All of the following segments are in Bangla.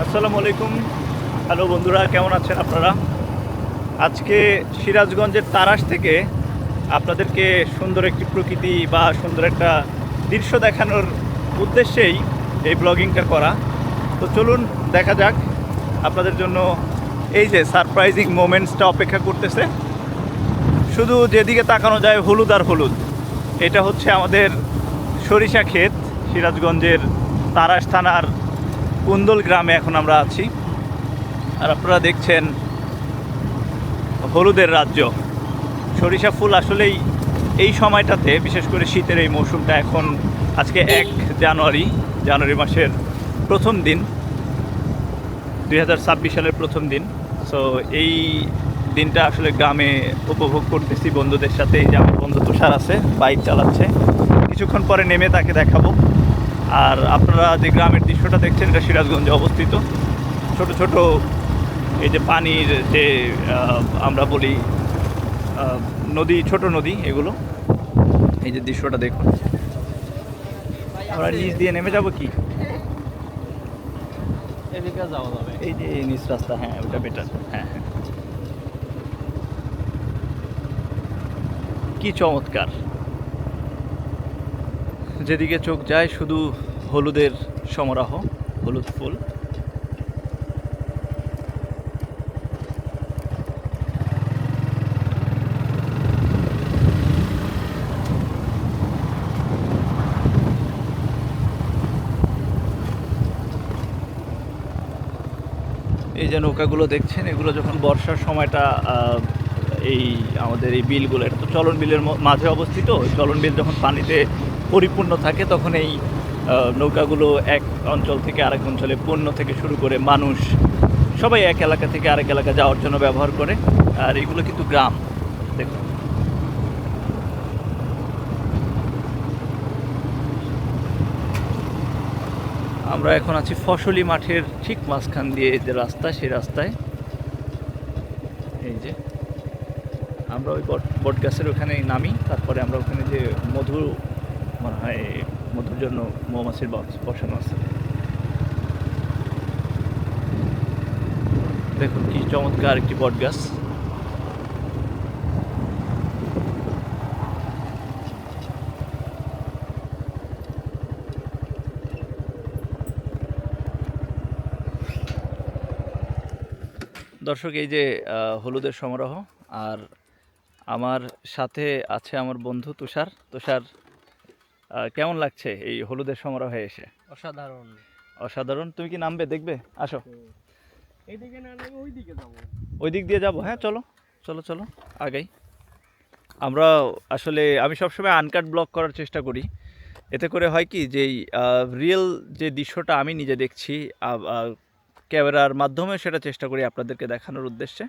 আসসালামু আলাইকুম। হ্যালো বন্ধুরা, কেমন আছেন আপনারা? আজকে সিরাজগঞ্জের তারাস থেকে আপনাদেরকে সুন্দর একটি প্রকৃতি বা সুন্দর একটা দৃশ্য দেখানোর উদ্দেশ্যেই এই ব্লগিংটা করা। তো চলুন দেখা যাক। আপনাদের জন্য এই যে সারপ্রাইজিং মোমেন্টসটা অপেক্ষা করতেছে। শুধু যেদিকে তাকানো যায় হলুদ আর হলুদ। এটা হচ্ছে আমাদের সরিষা ক্ষেত, সিরাজগঞ্জের তারাস থানার কুন্দল গ্রামে এখন আমরা আছি। আর আপনারা দেখছেন হলুদের রাজ্য। সরিষা ফুল আসলেই এই সময়টাতে, বিশেষ করে শীতের এই মৌসুমটা, এখন আজকে 1 জানুয়ারি মাসের প্রথম দিন, 2026 সালের প্রথম দিন। সো এই দিনটা আসলে গ্রামে উপভোগ করতেছি বন্ধুদের সাথে। এই যে আমার বন্ধু তুষার আছে, বাইক চালাচ্ছে, কিছুক্ষণ পরে নেমে তাকে দেখাবো। আর আপনারা যে গ্রামের দৃশ্যটা দেখছেন, এটা সিরাজগঞ্জে অবস্থিত। ছোট ছোট এই যে পানির যে আমরা বলি নদী, ছোট নদী এগুলো। এই যে দৃশ্যটা দেখুন। আমরা নিচ দিয়ে নেমে যাব কি? এদিকে যাওয়া যাবে। এই যে এই নিচ রাস্তা, হ্যাঁ ওটা বেটার। হ্যাঁ হ্যাঁ, কি চমৎকার! যেদিকে চোখ যায় শুধু হলুদের সমারোহ, হলুদ ফুল। এই যে নৌকাগুলো দেখছেন, এগুলো যখন বর্ষার সময়টা এই আমাদের এই বিলগুলো, এটা তো চলন বিলের মাঝে অবস্থিত। চলন বিল যখন পানিতে পরিপূর্ণ থাকে, তখন এই নৌকাগুলো এক অঞ্চল থেকে আরেক অঞ্চলে, পণ্য থেকে শুরু করে মানুষ সবাই এক এলাকা থেকে আরেক এলাকা যাওয়ার জন্য ব্যবহার করে। আর এগুলো কিন্তু গ্রাম, দেখুন। আমরা এখন আছি ফসলি মাঠের ঠিক মাঝখান দিয়ে, যে রাস্তা, সেই রাস্তায়। এই যে আমরা ওই বট গাছের ওখানে নামি, তারপরে আমরা ওখানে যে মধু, মনে হয় মধুর জন্য মৌমাছির বক্স বসানো আছে। দেখুন কি চমৎকার একটি বট গাছ। দর্শক, এই যে হলুদের সমারোহ। আর আমার সাথে আছে আমার বন্ধু তুষার। তুষার, কেমন লাগছে এই হলুদের সমারোহে এসে? অসাধারণ। অসাধারণ। তুমি কি নামবে, দেখবে? আসো। এইদিকে না নেমে ওইদিকে যাবো। ওই দিক দিয়ে যাবো, হ্যাঁ চলো চলো চলো, আগাই। আমরা আসলে, আমি সবসময় আনকাট ব্লগ করার চেষ্টা করি। এতে করে হয় কি, যে রিয়েল যে দৃশ্যটা আমি নিজে দেখছি, ক্যামেরার মাধ্যমে সেটা চেষ্টা করি আপনাদেরকে দেখানোর উদ্দেশ্যে।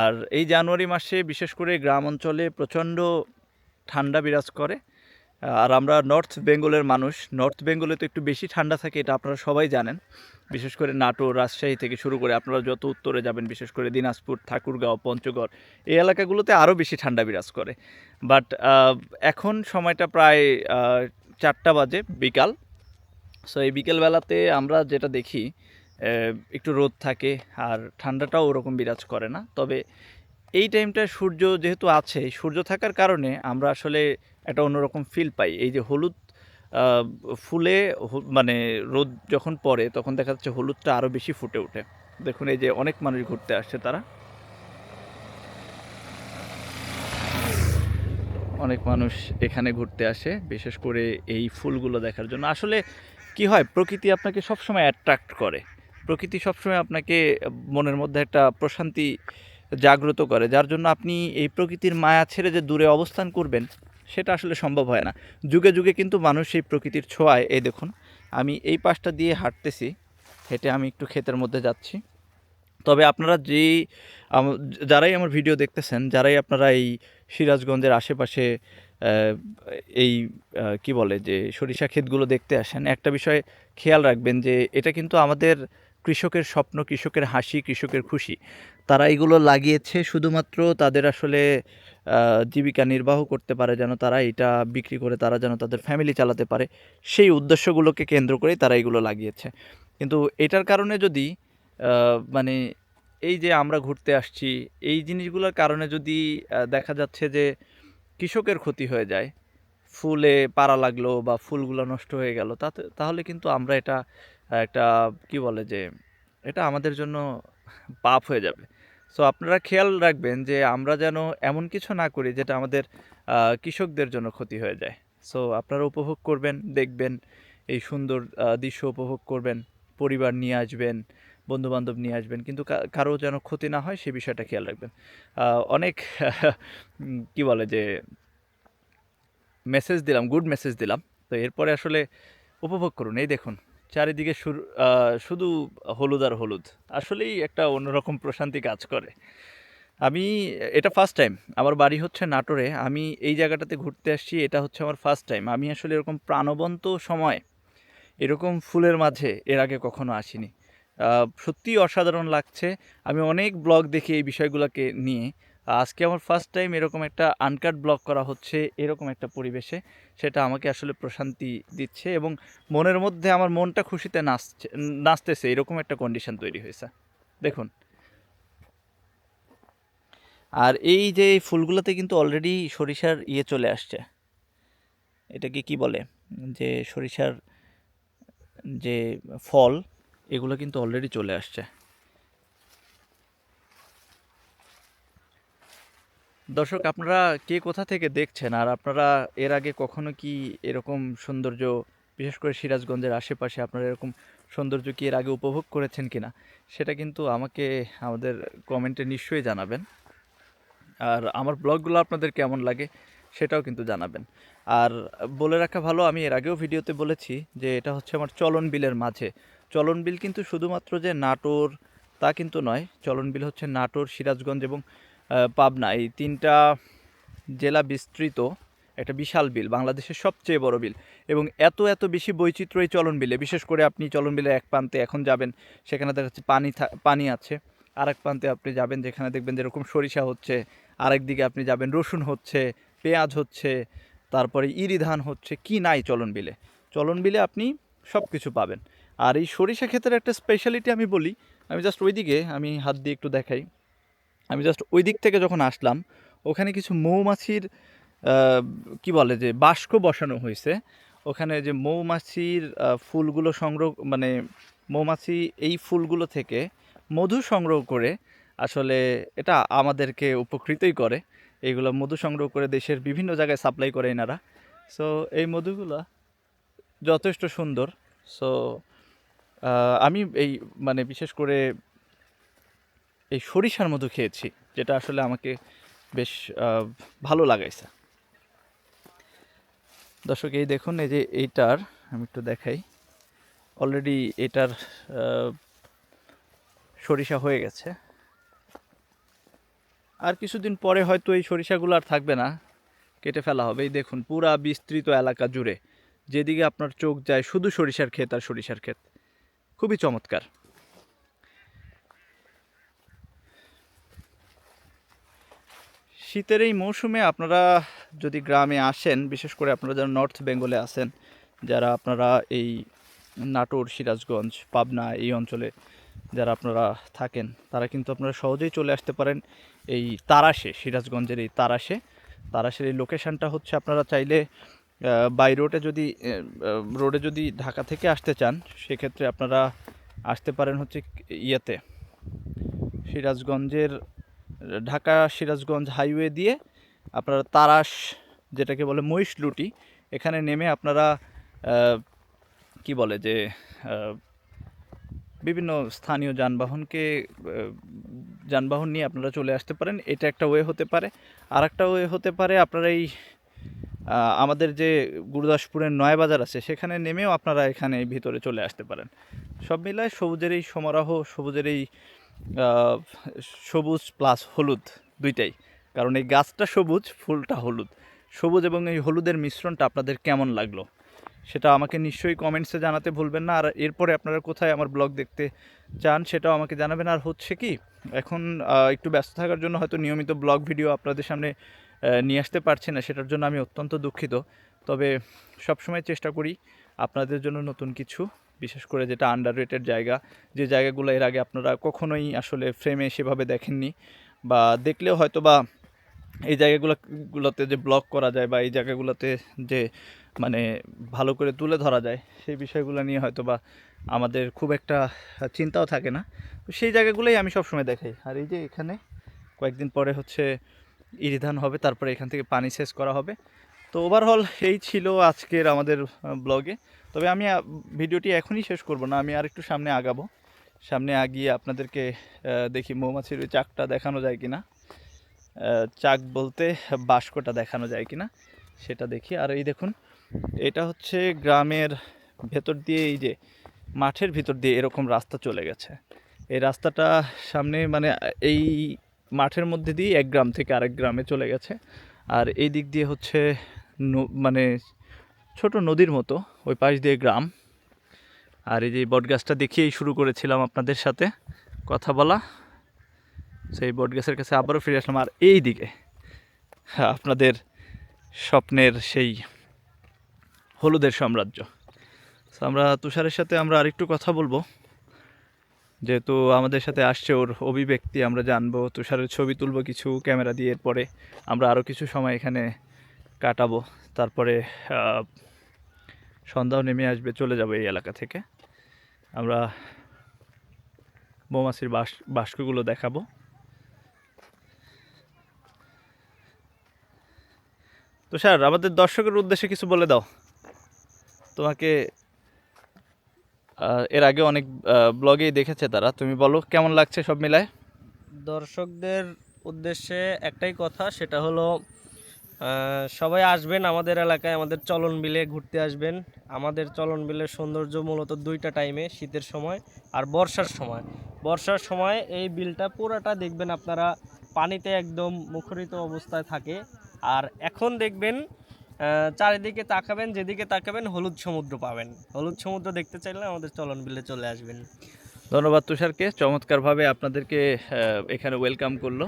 আর এই জানুয়ারি মাসে বিশেষ করে গ্রাম অঞ্চলে প্রচণ্ড ঠান্ডা বিরাজ করে। আর আমরা নর্থ বেঙ্গলের মানুষ। নর্থ বেঙ্গলে তো একটু বেশি ঠান্ডা থাকে, এটা আপনারা সবাই জানেন। বিশেষ করে নাটোর, রাজশাহী থেকে শুরু করে আপনারা যত উত্তরে যাবেন, বিশেষ করে দিনাজপুর, ঠাকুরগাঁও, পঞ্চগড়, এই এলাকাগুলোতে আরও বেশি ঠান্ডা বিরাজ করে। বাট এখন সময়টা প্রায় 4টা বাজে, বিকাল। সো এই বিকেলবেলাতে আমরা যেটা দেখি, একটু রোদ থাকে আর ঠান্ডাটাও ওরকম বিরাজ করে না। তবে এই টাইমটায় সূর্য যেহেতু আছে, সূর্য থাকার কারণে আমরা আসলে একটা অন্যরকম ফিল পাই। এই যে হলুদ আহ, ফুলে মানে রোদ যখন পড়ে, তখন দেখা যাচ্ছে হলুদটা আরও বেশি ফুটে ওঠে। দেখুন এই যে অনেক মানুষ ঘুরতে আসছে, তারা অনেক মানুষ এখানে ঘুরতে আসে, বিশেষ করে এই ফুলগুলো দেখার জন্য। আসলে কি হয়, প্রকৃতি আপনাকে সবসময় অ্যাট্রাক্ট করে। প্রকৃতি সবসময় আপনাকে মনের মধ্যে একটা প্রশান্তি জাগ্রত করে, যার জন্য আপনি এই প্রকৃতির মায়া ছেড়ে যে দূরে অবস্থান করবেন, সেটা আসলে সম্ভব হয় না। যুগে যুগে কিন্তু মানুষ এই প্রকৃতির ছোঁয়ায়, এই দেখুন আমি এই পাশটা দিয়ে হাঁটতেছি, হেঁটে আমি একটু ক্ষেতের মধ্যে যাচ্ছি। তবে আপনারা যেই যারাই আমার ভিডিও দেখতেছেন, যারাই আপনারা এই সিরাজগঞ্জের আশেপাশে এই কি বলে যে সরিষা ক্ষেতগুলো দেখতে আসেন, একটা বিষয় খেয়াল রাখবেন যে এটা কিন্তু আমাদের কৃষকের স্বপ্ন, কৃষকের হাসি, কৃষকের খুশি। তারা এগুলো লাগিয়েছে শুধুমাত্র তাদের আসলে জীবিকা নির্বাহ করতে পারে, যেন তারা এটা বিক্রি করে তারা যেন তাদের ফ্যামিলি চালাতে পারে, সেই উদ্দেশ্যগুলোকে কেন্দ্র করেই তারা এগুলো লাগিয়েছে। কিন্তু এটার কারণে যদি মানে এই যে আমরা ঘুরতে আসছি এই জিনিসগুলোর কারণে যদি দেখা যাচ্ছে যে কৃষকের ক্ষতি হয়ে যায়, ফুলে পারা লাগলো বা ফুলগুলো নষ্ট হয়ে গেল, তাহলে কিন্তু আমরা এটা একটা কি বলে যে এটা আমাদের জন্য পাপ হয়ে যাবে। সো আপনারা খেয়াল রাখবেন যে আমরা যেন এমন কিছু না করি যেটা আমাদের কৃষকদের জন্য ক্ষতি হয়ে যায়। সো আপনারা উপভোগ করবেন, দেখবেন এই সুন্দর দৃশ্য উপভোগ করবেন, পরিবার নিয়ে আসবেন, বন্ধু-বান্ধব নিয়ে আসবেন। কিন্তু কারো যেন ক্ষতি না হয় সে বিষয়টা খেয়াল রাখবেন। অনেক কি বলে যে মেসেজ দিলাম, গুড মেসেজ দিলাম। তো এরপরে আসলে উপভোগ করুন। এই দেখুন চারিদিকে শুধু হলুদ আর হলুদ। আসলেই একটা অন্যরকম প্রশান্তি কাজ করে। আমি এটা ফার্স্ট টাইম। আমার বাড়ি হচ্ছে নাটোরে। আমি এই জায়গাটাতে ঘুরতে আসছি, এটা হচ্ছে আমার ফার্স্ট টাইম। আমি আসলে এরকম প্রাণবন্ত সময় এরকম ফুলের মাঝে এর আগে কখনো আসিনি। সত্যিই অসাধারণ লাগছে। আমি অনেক ব্লগ দেখি এই বিষয়গুলোকে নিয়ে। আজকে আমার ফার্স্ট টাইম এরকম একটা আনকাট ব্লগ করা হচ্ছে এরকম একটা পরিবেশে। সেটা আমাকে আসলে প্রশান্তি দিচ্ছে এবং মনের মধ্যে আমার মনটা খুশিতে নাচতেছে এরকম একটা কন্ডিশন তৈরি হয়েছে। দেখুন। আর এই যে এই ফুলগুলোতে কিন্তু অলরেডি সরিষার ইয়ে চলে আসছে। এটাকে কি বলে? যে সরিষার যে ফল এগুলো কিন্তু অলরেডি চলে আসছে। দর্শক আপনারা কে কোথা থেকে দেখছেন আর আপনারা এর আগে কখনো কি এরকম সৌন্দর্য, বিশেষ করে সিরাজগঞ্জের আশেপাশে আপনারা এরকম সৌন্দর্য কি এর আগে উপভোগ করেছেন কিনা সেটা কিন্তু আমাকে আমাদের কমেন্টে নিশ্চয়ই জানাবেন। আর আমার ব্লগগুলো আপনাদের কেমন লাগে সেটাও কিন্তু জানাবেন। আর বলে রাখা ভালো, আমি এর আগেও ভিডিওতে বলেছি যে এটা হচ্ছে আমার চলন বিলের মাঝে। চলন বিল কিন্তু শুধুমাত্র যে নাটোর তা কিন্তু নয়। চলন বিল হচ্ছে নাটোর, সিরাজগঞ্জ এবং পাবনা এই তিনটা জেলা বিস্তৃত একটা বিশাল বিল, বাংলাদেশের সবচেয়ে বড় বিল। এবং এত এত বেশি বৈচিত্র্য এই চলন বিলে, বিশেষ করে আপনি চলন বিলের এক প্রান্তে এখন যাবেন, সেখানে দেখা যাচ্ছে পানি আছে। আরেক প্রান্তে আপনি যাবেন যেখানে দেখবেন যেরকম সরিষা হচ্ছে, আরেক দিকে আপনি যাবেন রসুন হচ্ছে, পেঁয়াজ হচ্ছে, তারপরে ইরি ধান হচ্ছে, কি নাই চলন বিলে। চলন বিলে আপনি সব কিছু পাবেন। আর এই সরিষা ক্ষেতের একটা স্পেশালিটি আমি বলি, আমি জাস্ট ওইদিকে আমি হাত দিয়ে একটু দেখাই। আমি জাস্ট ওই দিক থেকে যখন আসলাম, ওখানে কিছু মৌমাছির কি বলে যে বাস্ক বসানো হয়েছে। ওখানে যে মৌমাছির ফুলগুলো সংগ্রহ মানে মৌমাছি এই ফুলগুলো থেকে মধু সংগ্রহ করে আসলে এটা আমাদেরকে উপকৃতই করে। এইগুলো মধু সংগ্রহ করে দেশের বিভিন্ন জায়গায় সাপ্লাই করে এনারা। সো এই মধুগুলা যথেষ্ট সুন্দর। সো আমি এই মানে বিশেষ করে এই সরিষার মধু খেয়েছি, যেটা আসলে আমাকে বেশ ভালো লাগাইছে। দর্শক এই দেখুন, এই যে এইটার আমি একটু দেখাই, অলরেডি এটার সরিষা হয়ে গেছে। আর কিছুদিন পরে হয়তো এই সরিষাগুলো আর থাকবে না, কেটে ফেলা হবে। এই দেখুন পুরা বিস্তৃত এলাকা জুড়ে যেদিকে আপনার চোখ যায় শুধু সরিষার ক্ষেত আর সরিষার ক্ষেত। খুবই চমৎকার। শীতের এই মৌসুমে আপনারা যদি গ্রামে আসেন, বিশেষ করে আপনারা যারা নর্থ বেঙ্গলে আছেন, যারা আপনারা এই নাটোর, সিরাজগঞ্জ, পাবনা এই অঞ্চলে যারা আপনারা থাকেন, তারা কিন্তু আপনারা সহজেই চলে আসতে পারেন এই তারাশে, সিরাজগঞ্জের এই তারাশের এই লোকেশানটা হচ্ছে আপনারা চাইলে বাই রোডে যদি ঢাকা থেকে আসতে চান, সেক্ষেত্রে আপনারা আসতে পারেন হচ্ছে ইয়েতে সিরাজগঞ্জের ঢাকা সিরাজগঞ্জ হাইওয়ে দিয়ে আপনারা তারাশ, যেটাকে বলে মহিষলুটি, এখানে নেমে আপনারা কি বলে যে বিভিন্ন স্থানীয় যানবাহন নিয়ে আপনারা চলে আসতে পারেন। এটা একটা ওয়ে হতে পারে। আর একটা ওয়ে হতে পারে আপনারা এই আমাদের যে গুরুদাসপুরের নয়াবাজার আছে সেখানে নেমেও আপনারা এখানে ভিতরে চলে আসতে পারেন। সব মিলায় সবুজের এই সমারোহ, সবুজের এই সবুজ প্লাস হলুদ দুইটাই, কারণ এই গাছটা সবুজ, ফুলটা হলুদ। সবুজ এবং এই হলুদের মিশ্রণটা আপনাদের কেমন লাগলো সেটা আমাকে নিশ্চয়ই কমেন্টসে জানাতে ভুলবেন না। আর এরপরে আপনারা কোথায় আমার ব্লগ দেখতে চান সেটাও আমাকে জানাবেন। আর হচ্ছে কি, এখন একটু ব্যস্ত থাকার জন্য হয়তো নিয়মিত ব্লগ ভিডিও আপনাদের সামনে নিয়ে আসতে পারছি না, সেটার জন্য আমি অত্যন্ত দুঃখিত। তবে সবসময় চেষ্টা করি আপনাদের জন্য নতুন কিছু বিশেষ করে যেটা আন্ডাররেটেড জায়গা, যে জায়গাগুলো এর আগে আপনারা কখনোই আসলে ফ্রেমে সেভাবে দেখেননি, বা দেখলেও হয়তো বা এই জায়গাগুলোতে যে ব্লগ করা যায় বা এই জায়গাগুলোতে যে মানে ভালো করে তুলে ধরা যায়, সেই বিষয়গুলো নিয়ে হয়তো বা আমাদের খুব একটা চিন্তাও থাকে না। তো সেই জায়গাগুলোই আমি সবসময় দেখাই। আর এই যে এখানে কয়েকদিন পরে হচ্ছে ইরিধান হবে, তারপরে এখান থেকে পানি সেচ করা হবে। তো ওভারঅল এই ছিল আজকের আমাদের ব্লগে। তবে আমি ভিডিওটি এখনই শেষ করব না, আমি আর একটু সামনে আগাবো। সামনে আগিয়ে আপনাদেরকে দেখি মৌমাছির ওই চাকটা দেখানো যায় কিনা, চাক বলতে বাস্কটা দেখানো যায় কিনা সেটা দেখি। আর এই দেখুন, এটা হচ্ছে গ্রামের ভেতর দিয়ে, এই যে মাঠের ভিতর দিয়ে এরকম রাস্তা চলে গেছে। এই রাস্তাটা সামনে মানে এই মাঠের মধ্যে দিয়ে এক গ্রাম থেকে আরেক গ্রামে চলে গেছে। আর এই দিক দিয়ে হচ্ছে মানে ছোট নদীর মতো ওই পাশ দিয়ে গ্রাম। আর এই যে বটগাছটা দেখিয়েই শুরু করেছিলাম আপনাদের সাথে কথা বলা, সেই বটগাছের কাছে আবারও ফিরে আসলাম। আর এই দিকে আপনাদের স্বপ্নের সেই হলুদের সাম্রাজ্য। তো আমরা তুষারের সাথে আমরা আরেকটু কথা বলবো, যেহেতু আমাদের সাথে আসছে ওর অভিব্যক্তি আমরা জানবো, তুষারের ছবি তুলবো কিছু ক্যামেরা দিয়ে, এরপরে আমরা আরও কিছু সময় এখানে কাটাবো। তারপরে সন্ধ্যাও নেমে আসবে, চলে যাবো এই এলাকা থেকে। আমরা মৌমাছির বাস্কগুলো দেখাবো। তো স্যার, আমাদের দর্শকের উদ্দেশ্যে কিছু বলে দাও। তোমাকে এর আগে অনেক ব্লগেই দেখেছে তারা, তুমি বলো কেমন লাগছে সব মিলায়। দর্শকদের উদ্দেশ্যে একটাই কথা, সেটা হলো সবাই আসবেন আমাদের এলাকায়, আমাদের চলন বিলে ঘুরতে আসবেন। আমাদের চলন বিলের সৌন্দর্য মূলত দুইটা টাইমে, শীতের সময় আর বর্ষার সময়। বর্ষার সময় এই বিলটা পুরাটা দেখবেন আপনারা পানিতে একদম মুখরিত অবস্থায় থাকে। আর এখন দেখবেন চারিদিকে তাকাবেন, যেদিকে তাকাবেন হলুদ সমুদ্র পাবেন। হলুদ সমুদ্র দেখতে চাইলে আমাদের চলন বিলে চলে আসবেন। ধন্যবাদ তুষারকে, চমৎকারভাবে আপনাদেরকে এখানে ওয়েলকাম করলো।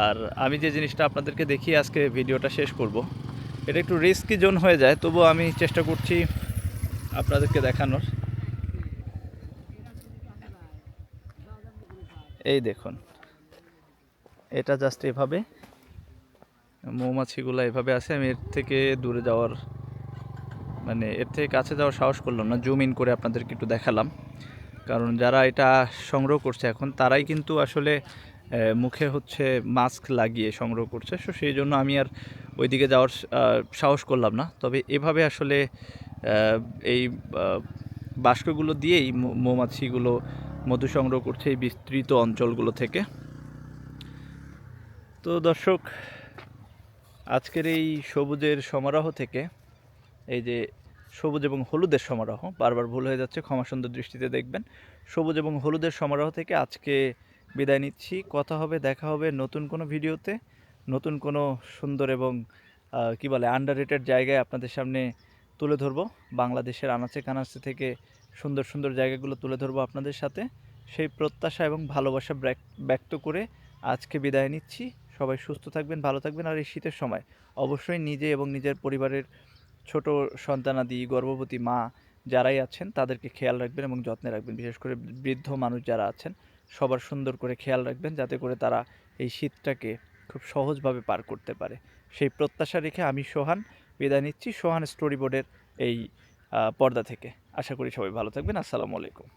আর আমি যে জিনিসটা আপনাদেরকে দেখিয়ে আজকে ভিডিওটা শেষ করব, এটা একটু রিস্কি জোন হয়ে যায়, তবুও আমি চেষ্টা করছি আপনাদেরকে দেখানোর। এই দেখুন, এটা জাস্ট এভাবে মৌমাছিগুলো এভাবে আছে। আমি এর থেকে দূরে যাওয়ার মানে এর থেকে কাছে যাওয়ার সাহস করলাম না, জুম ইন করে আপনাদেরকে একটু দেখালাম। কারণ যারা এটা সংগ্রহ করছে এখন, তারাই কিন্তু আসলে মুখে হচ্ছে মাস্ক লাগিয়ে সংগ্রহ করছে। সো সেই জন্য আমি আর ওইদিকে যাওয়ার সাহস করলাম না। তবে এভাবে আসলে এই বাস্কগুলো দিয়েই মৌমাছিগুলো মধু সংগ্রহ করছে এই বিস্তৃত অঞ্চলগুলো থেকে। তো দর্শক, আজকের এই সবুজের সমারোহ থেকে, এই যে সবুজ এবং হলুদের সমারোহ, বারবার ভুল হয়ে যাচ্ছে, ক্ষমা সুন্দর দৃষ্টিতে দেখবেন। সবুজ এবং হলুদের সমারোহ থেকে আজকে বিদায় নিচ্ছি। কথা হবে, দেখা হবে নতুন কোনো ভিডিওতে, নতুন কোনো সুন্দর এবং কি বলে আন্ডাররেটেড জায়গায় আপনাদের সামনে তুলে ধরবো। বাংলাদেশের আনাচে কানাচে থেকে সুন্দর সুন্দর জায়গাগুলো তুলে ধরবো আপনাদের সাথে। সেই প্রত্যাশা এবং ভালোবাসা ব্যক্ত করে আজকে বিদায় নিচ্ছি। সবাই সুস্থ থাকবেন, ভালো থাকবেন। আর এই শীতের সময় অবশ্যই নিজে এবং নিজের পরিবারের ছোট সন্তানাদি, গর্ভবতী মা যারাই আছেন তাদেরকে খেয়াল রাখবেন এবং যত্নে রাখবেন। বিশেষ করে বৃদ্ধ মানুষ যারা আছেন, সবার সুন্দর করে খেয়াল রাখবেন, যাতে করে তারা এই শীতটাকে খুব সহজভাবে পার করতে পারে। সেই প্রত্যাশা রেখে আমি সোহান বিদায় নিচ্ছি, সোহান স্টোরি বোর্ডের এই পর্দা থেকে। আশা করি সবাই ভালো থাকবেন। আসসালামু আলাইকুম।